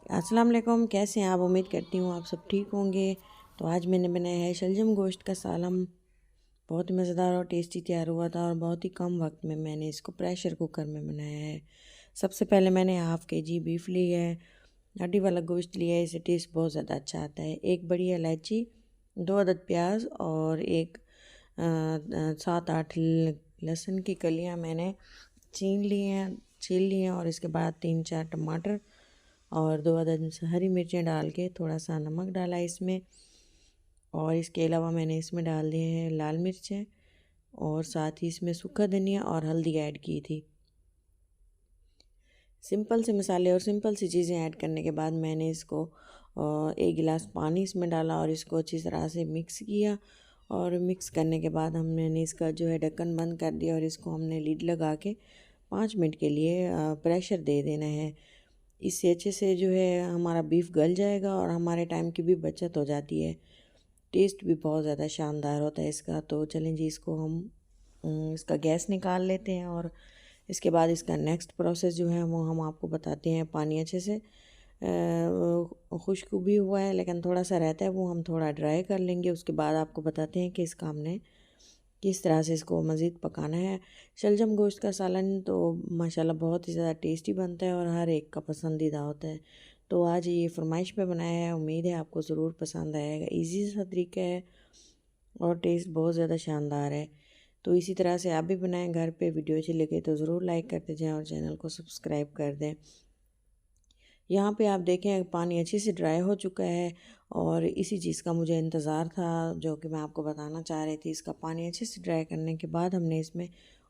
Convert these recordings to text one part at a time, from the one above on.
अस्सलाम वालेकुम। कैसे हैं आप? उम्मीद करती हूँ आप सब ठीक होंगे। तो आज मैंने बनाया है शलजम गोश्त का सालम। बहुत ही मज़ेदार और टेस्टी तैयार हुआ था और बहुत ही कम वक्त में मैंने इसको प्रेशर कुकर में बनाया है। सबसे पहले मैंने हाफ़ kg बीफ ली है, हड्डी वाला गोश्त लिया है, इससे टेस्ट बहुत ज़्यादा अच्छा आता है। एक बड़ी इलायची, 2 अदद प्याज और एक 7-8 लहसुन की कलियाँ मैंने छील ली हैं और इसके बाद 3-4 टमाटर और 2 अदद हरी मिर्चें डाल के थोड़ा सा नमक डाला इसमें। और इसके अलावा मैंने इसमें डाल दिए हैं लाल मिर्चें और साथ ही इसमें सूखा धनिया और हल्दी ऐड की थी। सिंपल से मसाले और सिंपल सी चीज़ें ऐड करने के बाद मैंने इसको 1 गिलास पानी इसमें डाला और इसको अच्छी तरह से मिक्स किया। और मिक्स करने के बाद हमने इसका जो है ढक्कन बंद कर दिया और इसको हमने लीड लगा के 5 मिनट के लिए प्रेशर दे देना है। इससे अच्छे से जो है हमारा बीफ गल जाएगा और हमारे टाइम की भी बचत हो जाती है। टेस्ट भी बहुत ज़्यादा शानदार होता है इसका। तो चलें जी, इसको हम इसका गैस निकाल लेते हैं और इसके बाद इसका नेक्स्ट प्रोसेस जो है वो हम आपको बताते हैं। पानी अच्छे से खुश्क भी हुआ है लेकिन थोड़ा सा रहता है, वो हम थोड़ा ड्राई कर लेंगे। उसके बाद आपको बताते हैं कि इसका हमने किस तरह से इसको मज़ीद पकाना है। शलजम गोश्त का सालन तो माशाल्लाह बहुत ही ज़्यादा टेस्टी बनता है और हर एक का पसंदीदा होता है। तो आज ये फरमाइश पे बनाया है, उम्मीद है आपको ज़रूर पसंद आएगा। इजी सा तरीका है और टेस्ट बहुत ज़्यादा शानदार है। तो इसी तरह से आप भी बनाएं घर पे। वीडियो अच्छी लगे तो ज़रूर लाइक करते जाएं और चैनल को सब्सक्राइब कर दें। यहाँ पे आप देखें पानी अच्छे से ड्राई हो चुका है और इसी चीज़ का मुझे इंतज़ार था जो कि मैं आपको बताना चाह रही थी। इसका पानी अच्छे से ड्राई करने के बाद हमने इसमें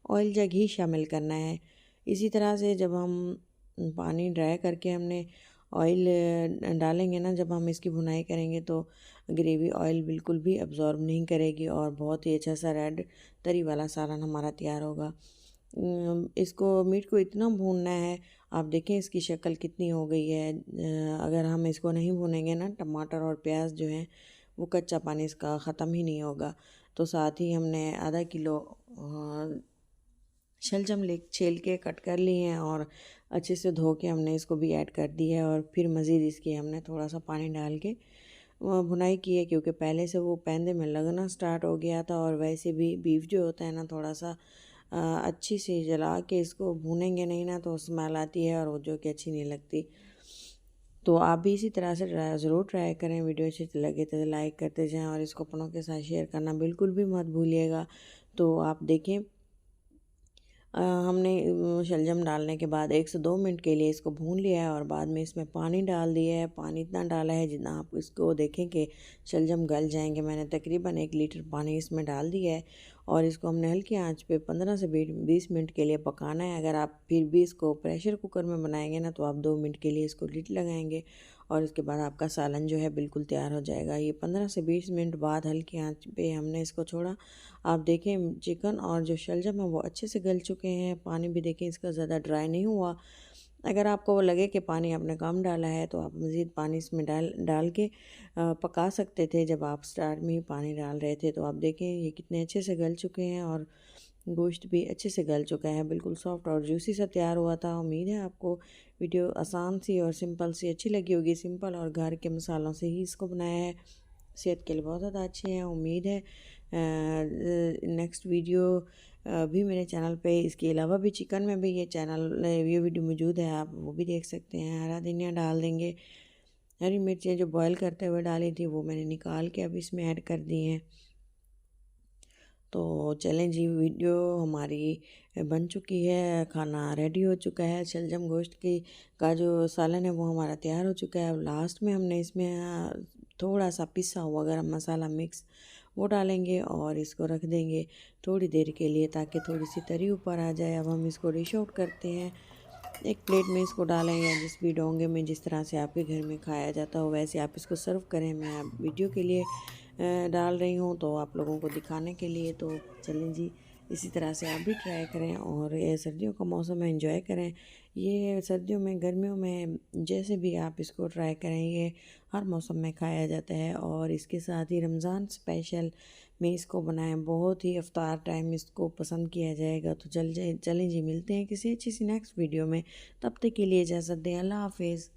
ऑयल या घी शामिल करना है। इसी तरह से जब हम पानी ड्राई करके हमने ऑयल डालेंगे ना, जब हम इसकी भुनाई करेंगे तो ग्रेवी ऑयल बिल्कुल भी अब्ज़ॉर्ब नहीं करेगी और बहुत ही अच्छा सा रेड तरी वाला सालन हमारा तैयार होगा। इसको मीट को इतना भूनना है, आप देखें इसकी शक्ल कितनी हो गई है। अगर हम इसको नहीं भूनेंगे ना, टमाटर और प्याज जो हैं वो कच्चा पानी इसका ख़त्म ही नहीं होगा। तो साथ ही हमने आधा किलो शलजम ले छील के कट कर लिए हैं और अच्छे से धो के हमने इसको भी ऐड कर दी है। और फिर मज़ीद इसकी हमने थोड़ा सा पानी डाल के भुनाई की है, क्योंकि पहले से वो पैंदे में लगना स्टार्ट हो गया था। और वैसे भी बीफ जो होता है ना, थोड़ा सा अच्छी से जला के इसको भूनेंगे नहीं ना तो स्मेल आती है और वो जो कि अच्छी नहीं लगती। तो आप भी इसी तरह से ज़रूर ट्राई करें। वीडियो अच्छी लगे तो लाइक करते जाएं और इसको अपनों के साथ शेयर करना बिल्कुल भी मत भूलिएगा। तो आप देखें हमने शलजम डालने के बाद 1 से 2 मिनट के लिए इसको भून लिया है और बाद में इसमें पानी डाल दिया है। पानी इतना डाला है जितना आप इसको देखें कि शलजम गल जाएंगे। मैंने तकरीबन 1 लीटर पानी इसमें डाल दिया है और इसको हमने हल्की आंच पे 15 से 20 मिनट के लिए पकाना है। अगर आप फिर भी इसको प्रेशर कुकर में बनाएंगे ना तो आप 2 मिनट के लिए इसको लिड लगाएंगे और उसके बाद आपका सालन जो है बिल्कुल तैयार हो जाएगा। ये 15 से 20 मिनट बाद हल्की आंच पे हमने इसको छोड़ा। आप देखें चिकन और जो शलजम है वो अच्छे से गल चुके हैं। पानी भी देखें इसका ज़्यादा ड्राई नहीं हुआ। अगर आपको वो लगे कि पानी आपने कम डाला है तो आप मज़ीद पानी इसमें डाल के पका सकते थे। जब आप स्टार्ट में ही पानी डाल रहे थे तो आप देखें ये कितने अच्छे से गल चुके हैं और गोश्त भी अच्छे से गल चुका है, बिल्कुल सॉफ्ट और जूसी सा तैयार हुआ था। उम्मीद है आपको वीडियो आसान सी और सिंपल सी अच्छी लगी होगी। सिंपल और घर के मसालों से ही इसको बनाया है, सेहत के लिए बहुत ज़्यादा अच्छे हैं। उम्मीद है नेक्स्ट वीडियो भी मेरे चैनल पे, इसके अलावा भी चिकन में भी ये वीडियो मौजूद है, आप वो भी देख सकते हैं। हरा धनिया डाल देंगे। हरी मिर्चें जो बॉयल करते हुए डाली थी वो मैंने निकाल के अब इसमें ऐड कर दी हैं। तो चलें जी, वीडियो हमारी बन चुकी है, खाना रेडी हो चुका है। शलजम गोश्त की का जो सालन है वो हमारा तैयार हो चुका है। अब लास्ट में हमने इसमें थोड़ा सा पिसा हुआ गरम मसाला मिक्स वो डालेंगे और इसको रख देंगे थोड़ी देर के लिए ताकि थोड़ी सी तरी ऊपर आ जाए। अब हम इसको डिश आउट करते हैं। एक प्लेट में इसको डालें या जिस भी डोंगे में जिस तरह से आपके घर में खाया जाता हो वैसे आप इसको सर्व करें। मैं आप वीडियो के लिए डाल रही हूँ तो आप लोगों को दिखाने के लिए। तो चलें जी, इसी तरह से आप भी ट्राई करें और ये सर्दियों का मौसम है, एंजॉय करें। ये सर्दियों में, गर्मियों में, जैसे भी आप इसको ट्राई करें, ये हर मौसम में खाया जाता है। और इसके साथ ही रमज़ान स्पेशल में इसको बनाएं, बहुत ही इफ्तार टाइम इसको पसंद किया जाएगा। तो चलें जी, मिलते हैं किसी अच्छी सी नेक्स्ट वीडियो में। तब तक के लिए इजाज़त दें। अल्लाह हाफिज़।